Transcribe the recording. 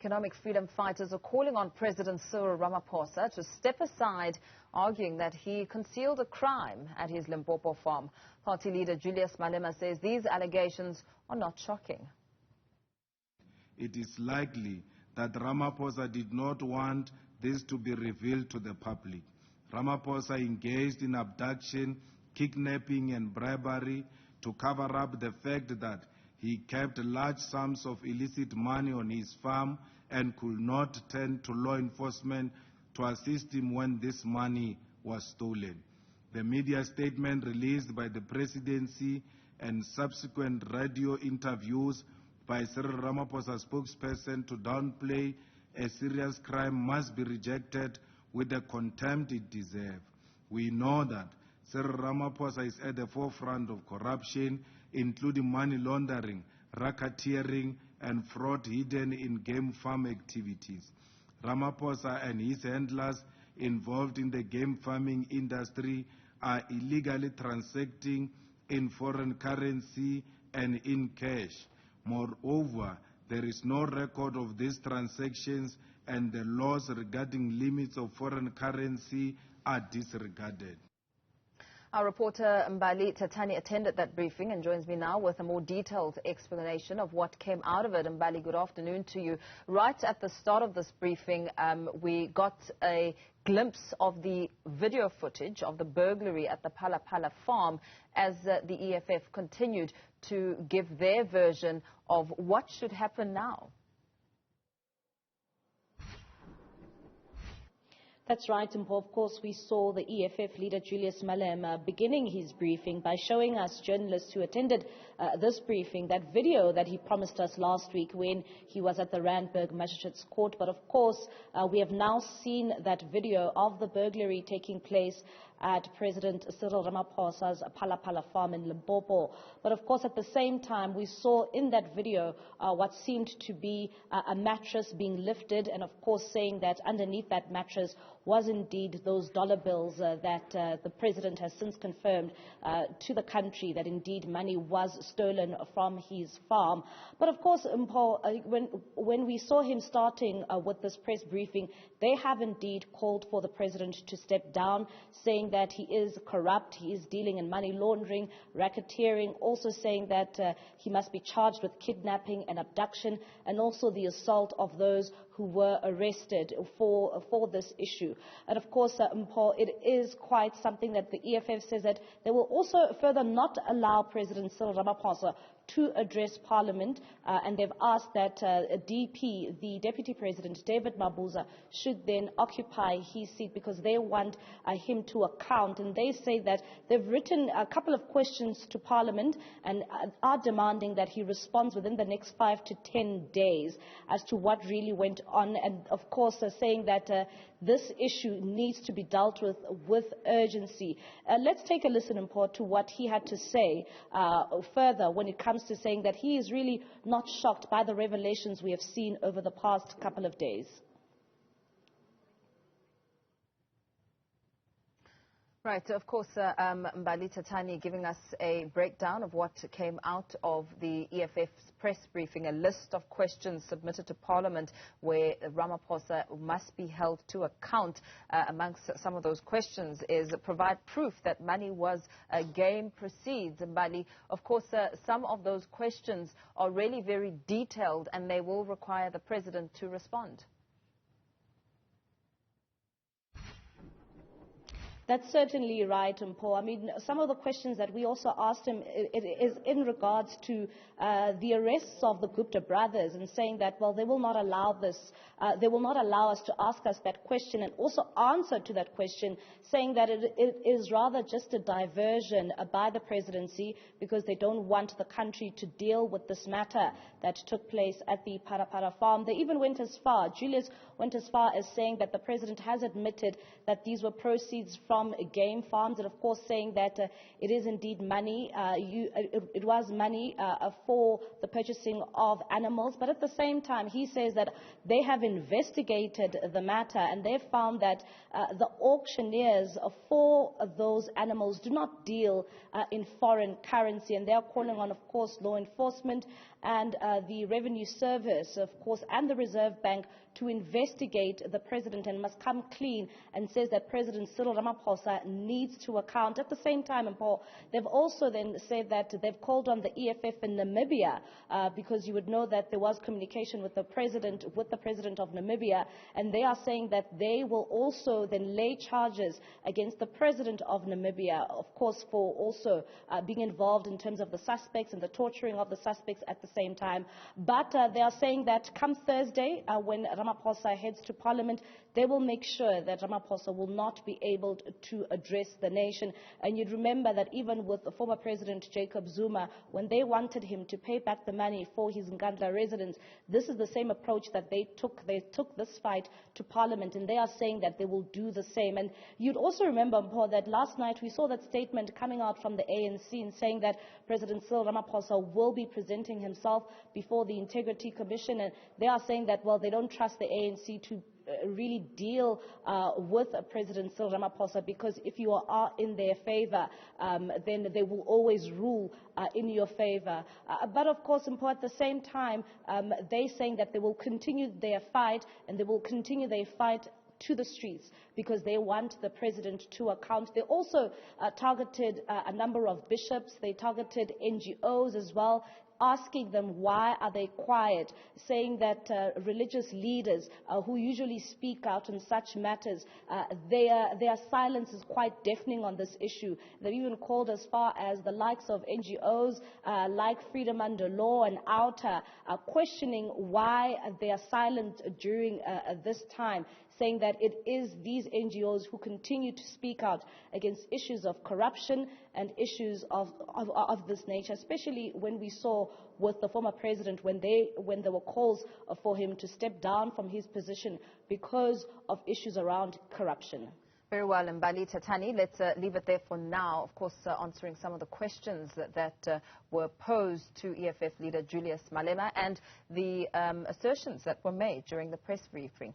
Economic freedom fighters are calling on President Cyril Ramaphosa to step aside, arguing that he concealed a crime at his Limpopo farm. Party leader Julius Malema says these allegations are not shocking. It is likely that Ramaphosa did not want this to be revealed to the public. Ramaphosa engaged in abduction, kidnapping and bribery to cover up the fact that he kept large sums of illicit money on his farm and could not turn to law enforcement to assist him when this money was stolen. The media statement released by the presidency and subsequent radio interviews by Cyril Ramaphosa's spokesperson to downplay a serious crime must be rejected with the contempt it deserves. We know that Cyril Ramaphosa is at the forefront of corruption, including money laundering, racketeering, and fraud hidden in game farm activities. Ramaphosa and his handlers involved in the game farming industry are illegally transacting in foreign currency and in cash. Moreover, there is no record of these transactions, and the laws regarding limits of foreign currency are disregarded. Our reporter Mbali Thethani attended that briefing and joins me now with a more detailed explanation of what came out of it. Mbali, good afternoon to you. Right at the start of this briefing, we got a glimpse of the video footage of the burglary at the Phala Phala farm as the EFF continued to give their version of what should happen now. That's right, Limpopo. Of course, we saw the EFF leader Julius Malema beginning his briefing by showing us journalists who attended this briefing that video that he promised us last week when he was at the Randburg Magistrates Court. But of course, we have now seen that video of the burglary taking place at President Cyril Ramaphosa's Phala Phala farm in Limpopo. But of course, at the same time, we saw in that video what seemed to be a mattress being lifted, and of course saying that underneath that mattress was indeed those dollar bills that the president has since confirmed to the country that indeed money was stolen from his farm. But of course, when we saw him starting with this press briefing, they have indeed called for the president to step down, saying that he is corrupt, he is dealing in money laundering, racketeering, also saying that he must be charged with kidnapping and abduction, and also the assault of those who were arrested for this issue. And of course, it is quite something that the EFF says that they will also further not allow President Cyril Ramaphosa to address Parliament, and they've asked that DP, the Deputy President, David Mabuza, should then occupy his seat because they want him to account. And they say that they've written a couple of questions to Parliament and are demanding that he responds within the next 5 to 10 days as to what really went on. And of course, saying that this issue needs to be dealt with urgency. Let's take a listen, Mpho, to what he had to say further when it comes to saying that he is really not shocked by the revelations we have seen over the past couple of days. Right, so of course, Mbali Thethani giving us a breakdown of what came out of the EFF's press briefing, a list of questions submitted to Parliament where Ramaphosa must be held to account. Amongst some of those questions is provide proof that money was game proceeds. Mbali, of course, some of those questions are really very detailed and they will require the President to respond. That's certainly right, Mpho. I mean, some of the questions that we also asked him is in regards to the arrests of the Gupta brothers, and saying that, well, they will not allow this, they will not allow us to ask us that question and also answer to that question, saying that it is rather just a diversion by the presidency because they don't want the country to deal with this matter that took place at the Phala Phala farm. They even went as far, Julius went as far as saying that the president has admitted that these were proceeds from game farms, and of course saying that it is indeed money, it was money for the purchasing of animals. But at the same time, he says that they have investigated the matter and they found that the auctioneers for those animals do not deal in foreign currency, and they are calling on, of course, law enforcement and the Revenue Service, of course, and the Reserve Bank to investigate the president and must come clean, and says that President Cyril Ramaphosa needs to account. At the same time, and Paul, they've also then said that they've called on the EFF in Namibia, because you would know that there was communication with the president of Namibia, and they are saying that they will also then lay charges against the president of Namibia, of course, for also being involved in terms of the suspects and the torturing of the suspects at the same time. But they are saying that come Thursday, when Ramaphosa heads to Parliament, they will make sure that Ramaphosa will not be able to address the nation. And you'd remember that even with the former President Jacob Zuma, when they wanted him to pay back the money for his Nkandla residence, this is the same approach that they took. They took this fight to Parliament, and they are saying that they will do the same. And you'd also remember, Paul, that last night we saw that statement coming out from the ANC and saying that President Cyril Ramaphosa will be presenting himself before the Integrity Commission, and they are saying that, well, they don't trust the ANC to really deal with President Cyril Ramaphosa, because if you are in their favor, then they will always rule in your favor. But of course, at the same time, they're saying that they will continue their fight, and they will continue their fight to the streets because they want the president to account. They also targeted a number of bishops. They targeted NGOs as well, asking them why are they quiet, saying that religious leaders who usually speak out on such matters, their silence is quite deafening on this issue. They've even called as far as the likes of NGOs like Freedom Under Law and Outer questioning why they are silent during this time, saying that it is these NGOs who continue to speak out against issues of corruption and issues of this nature, especially when we saw with the former president when there were calls for him to step down from his position because of issues around corruption. Very well, Mbali Thethani, let's leave it there for now. Of course, answering some of the questions that were posed to EFF leader Julius Malema and the assertions that were made during the press briefing.